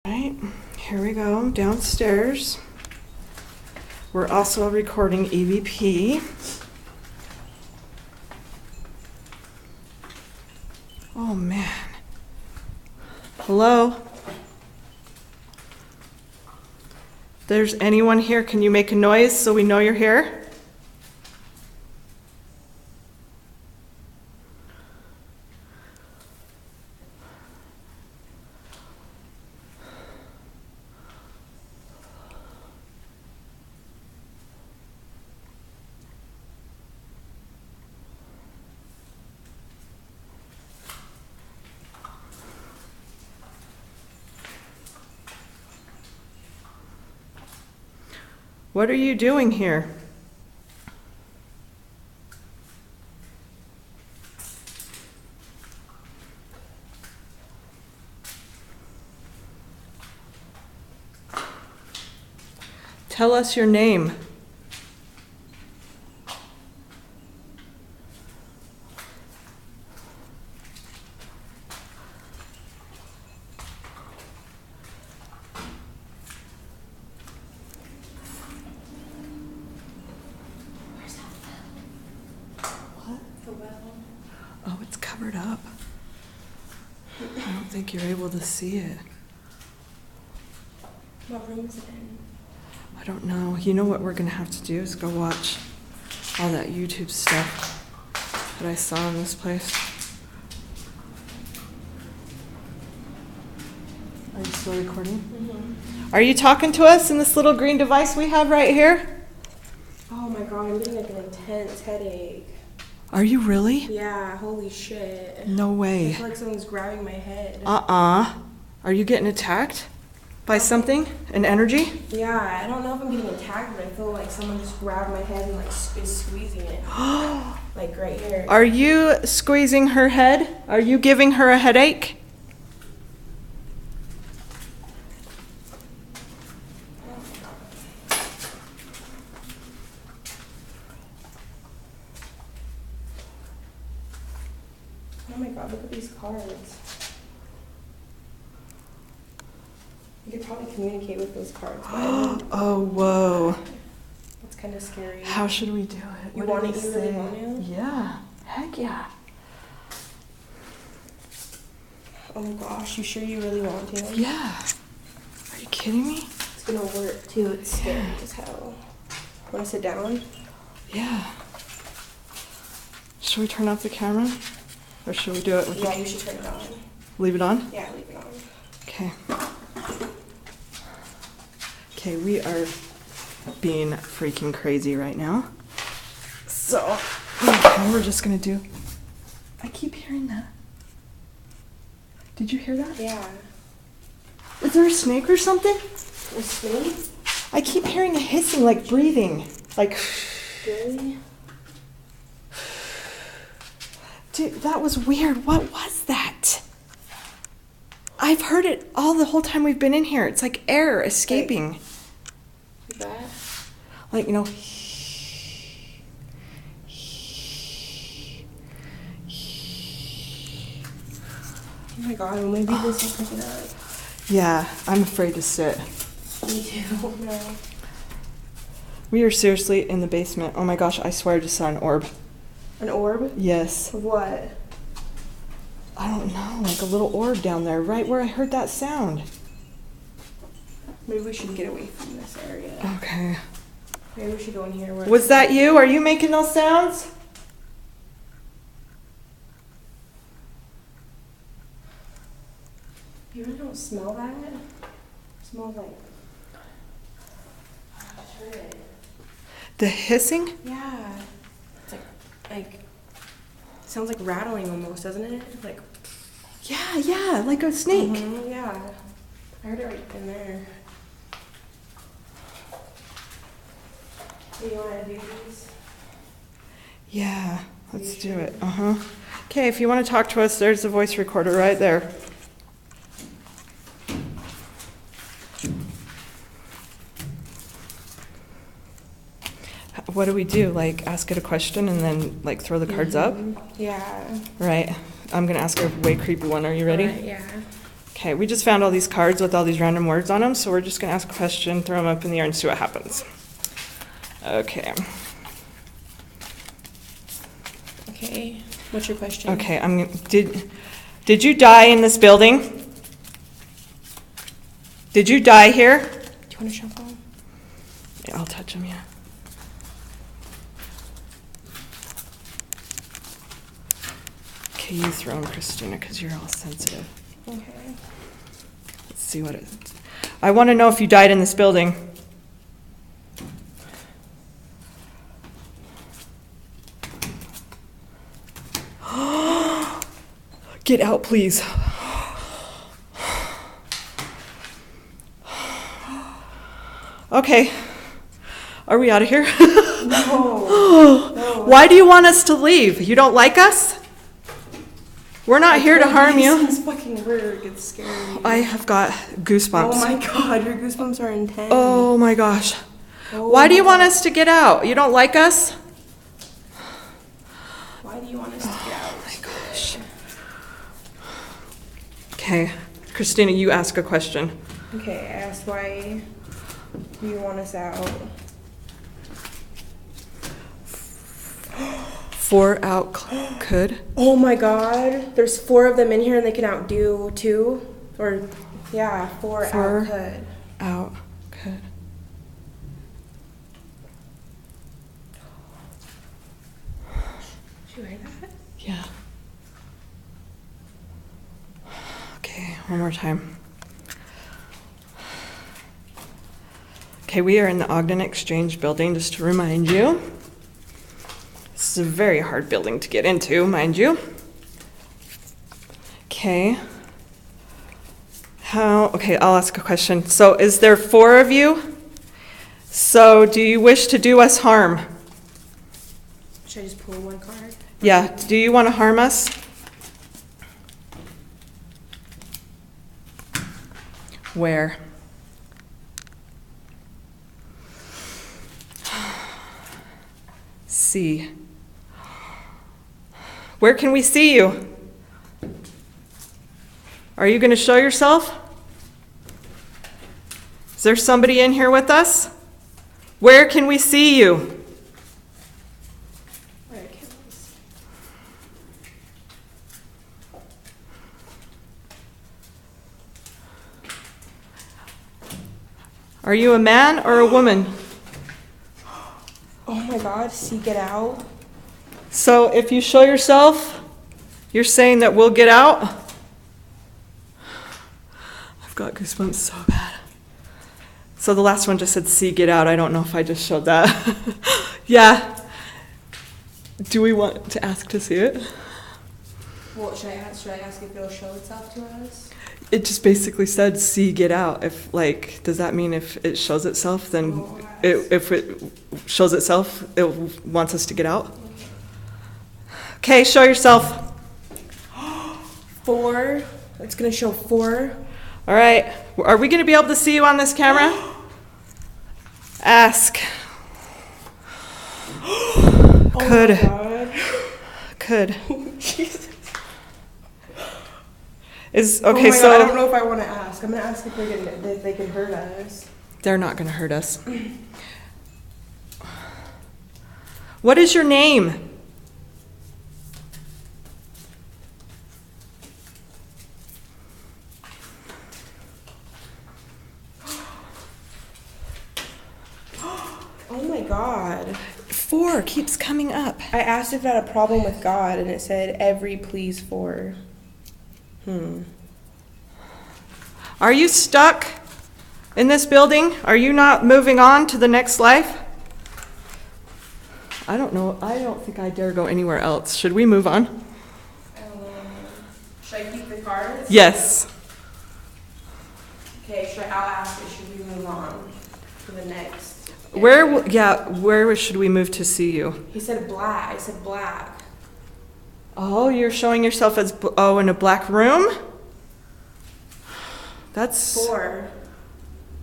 Right, here we go, downstairs. We're also recording EVP. Oh man. Hello? If there's anyone here, can you make a noise so we know you're here? What are you doing here? Tell us your name. Oh, it's covered up. I don't think you're able to see it. What room is it in? I don't know. You know what we're gonna have to do is go watch all that YouTube stuff that I saw in this place. Are you still recording? Mm-hmm. Are you talking to us in this little green device we have right here? Oh my god, I'm getting like an intense headache. Are you really? Yeah, holy shit. No way. I feel like someone's grabbing my head. Are you getting attacked by something? An energy? Yeah, I don't know if I'm getting attacked, but I feel like someone just grabbed my head and like is squeezing it. Like right here. Are you squeezing her head? Are you giving her a headache? Oh my god, look at these cards. You could probably communicate with those cards. Oh, whoa. That's kind of scary. How should we do it? You What want do it? we You really say? want to? Yeah. Heck yeah. Oh my gosh, you sure you really want to? Yeah. Are you kidding me? It's gonna work too. It's scary as hell. Want to sit down? Yeah. Should we turn off the camera? Or should we do it with Yeah, you should turn it on. Leave it on? Yeah, leave it on. Okay. Okay, we are being freaking crazy right now. So, okay, we're just gonna do... I keep hearing that. Did you hear that? Yeah. Is there a snake or something? A snake? I keep hearing a hissing, like breathing. Like... Really? Dude, that was weird. What was that? I've heard it all the whole time we've been in here. It's like air escaping. Like that? Like, you know. Oh my god, well maybe this is picking up. Yeah, I'm afraid to sit. Me too. No. We are seriously in the basement. Oh my gosh, I swear I just saw an orb. An orb? Yes. Of what? I don't know, like a little orb down there, right where I heard that sound. Maybe we should get away from this area. Okay. Maybe we should go in here. Where Was that you? Are you making those sounds? You really don't smell that? It smells like... I just heard it. The hissing? Yeah. It's like... Sounds like rattling almost, doesn't it? Like... Yeah, like a snake. Mm-hmm, yeah. I heard it right in there. Do you want to do these? Yeah, let's do it. Okay, if you want to talk to us, there's the voice recorder right there. What do we do? Like, ask it a question and then, like, throw the cards up? Yeah. Right. I'm going to ask her a way creepy one. Are you ready? Alright, yeah. Okay, we just found all these cards with all these random words on them, so we're just gonna ask a question, throw them up in the air, and see what happens. Okay. Okay. What's your question? Okay, did you die in this building? Did you die here? Do you want to shuffle? Yeah, I'll touch them, yeah. Okay, you throw them, Christina, because you're all sensitive. Okay. Let's see what it is. I want to know if you died in this building. Get out, please. Okay. Are we out of here? No. No. Why do you want us to leave? You don't like us? We're not here to harm you. This fucking word gets scary. I have got goosebumps. Oh my god, your goosebumps are intense. Oh my gosh. Oh Why do you my want God. us to get out? You don't like us? Why do you want us to get out? Oh my gosh. Okay, Christina, you ask a question. Okay, I asked why do you want us out? 4 out could. Oh my god, there's 4 of them in here and they can outdo 2? Or, yeah, 4 4 out could. Out could. Did you hear that? Yeah. Okay, one more time. Okay, we are in the Ogden Exchange building, just to remind you. This is a very hard building to get into, mind you. Okay. Okay, I'll ask a question. So is there 4 of you? So do you wish to do us harm? Should I just pull one card? Yeah, do you want to harm us? Where? See. Where can we see you? Are you going to show yourself? Is there somebody in here with us? Where can we see you? Where can we see? Are you a man or a woman? Oh my god, see, get out. So if you show yourself, you're saying that we'll get out? I've got goosebumps so bad. So the last one just said, see, get out. I don't know if I just showed that. Yeah. Do we want to ask to see it? Well, should I ask if it'll show itself to us? It just basically said, see, get out. If, like, does that mean if it shows itself, then if it shows itself, it wants us to get out? Okay, show yourself. 4. It's gonna show 4. All right. Are we going to be able to see you on this camera? Ask. Could. Oh my god. Could. Jesus. Is Oh okay. my So god, I don't know if I want to ask. I'm gonna ask if they can hurt us. they're not going to hurt us. What is your name? Oh my god. 4 keeps coming up. I asked if I had a problem with God, and it said every please 4. Are you stuck in this building? Are you not moving on to the next life? I don't know. I don't think I dare go anywhere else. Should we move on? Should I keep the cards? Yes. Okay, I'll ask it, should we move on to the next? Where should we move to see you? He said black. I said black. Oh, you're showing yourself as, in a black room? That's 4.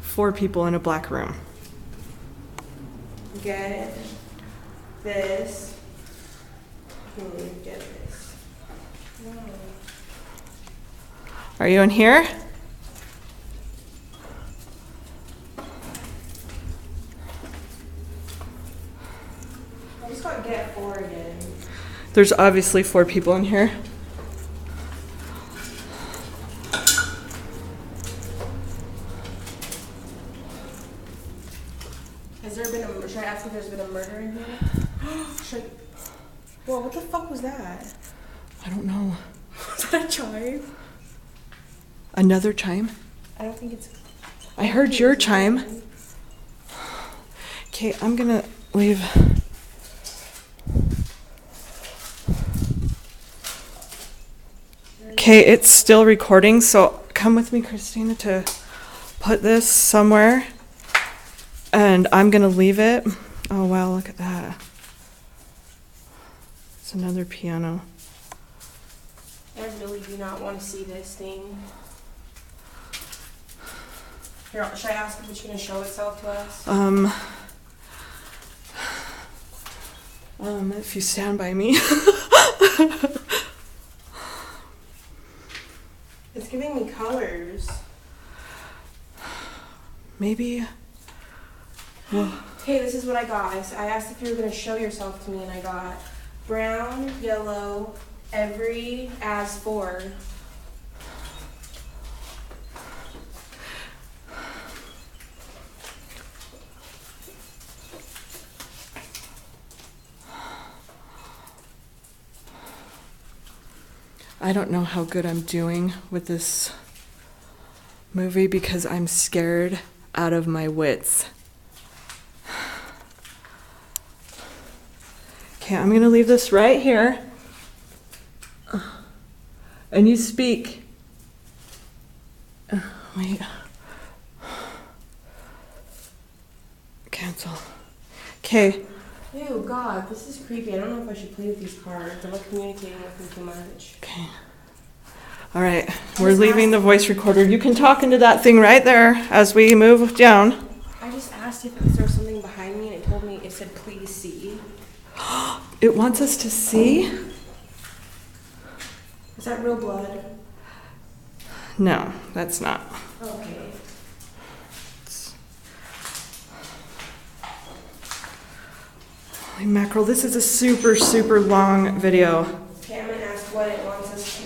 4 people in a black room. Get this. Get this. No. Are you in here? got get 4 again. There's obviously 4 people in here. Has there been a, should I ask if there's been a murder in here? Whoa, what the fuck was that? I don't know. Was that a chime? Another chime? I don't think it's... I heard your chime. Okay, I'm gonna leave. Okay, it's still recording, so come with me, Christina, to put this somewhere. And I'm gonna leave it. Oh wow, look at that. It's another piano. I really do not want to see this thing. Here, should I ask if it's going to show itself to us? If you stand by me. It's giving me colors. Maybe. Well, Hey, this is what I got. I asked if you were going to show yourself to me, and I got brown, yellow, every, as for. I don't know how good I'm doing with this movie because I'm scared out of my wits. Okay, I'm gonna leave this right here. And you speak. Wait. Cancel. Okay. Ew, God, this is creepy. I don't know if I should play with these cards. I'm not communicating with them too much. Okay. All right, we're leaving the voice recorder. You can talk into that thing right there as we move down. I just asked if there was something behind me, and it told me, it said, please see. It wants us to see? Is that real blood? No, that's not. Okay. Holy mackerel, this is a super, super long video. Okay, I'm gonna ask what it wants us to